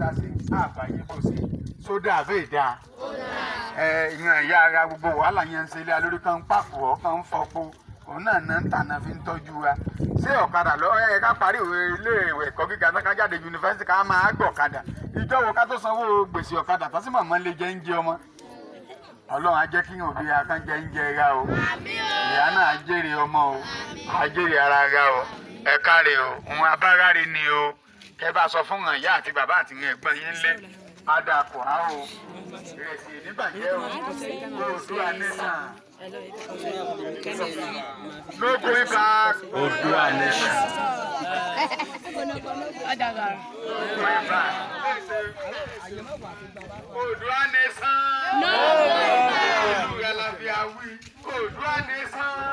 sásí àbáyé bò sí sódà àbẹ́ ìdá ìyàn ìyá ara gbogbo wàhálà yẹn ń ṣe ilé alórí kan ń pàpọ̀ kan ń fọpo òun náà náà ń tànà fi ń tọ́jú wa ṣé ọ̀kadà lọ ká parí ilé ìwé ẹ̀kọ́ gíga náà ká jáde yunifásitì ká máa gbọ̀ ọ̀kadà ìjọwọ́ ká tó sanwó gbèsè ọ̀kadà tó sì màmá lè jẹ́ ń jẹ ọmọ ọlọ́run á jẹ́ kí òbí akánjẹ́ ń jẹ ra o ìyá náà á jèrè ọmọ o á jèrè ara ra o ẹ káre o òun abáráre ni o kẹ bá sọ fún ìyá àti bàbá àti ẹ̀gbọ́n yín lẹ adàpọ̀ á o ìrẹsì ìdíbàjẹ́ o Oòduà nation no going back Oòduà nation. Oòduà nation. No Oòduà nation.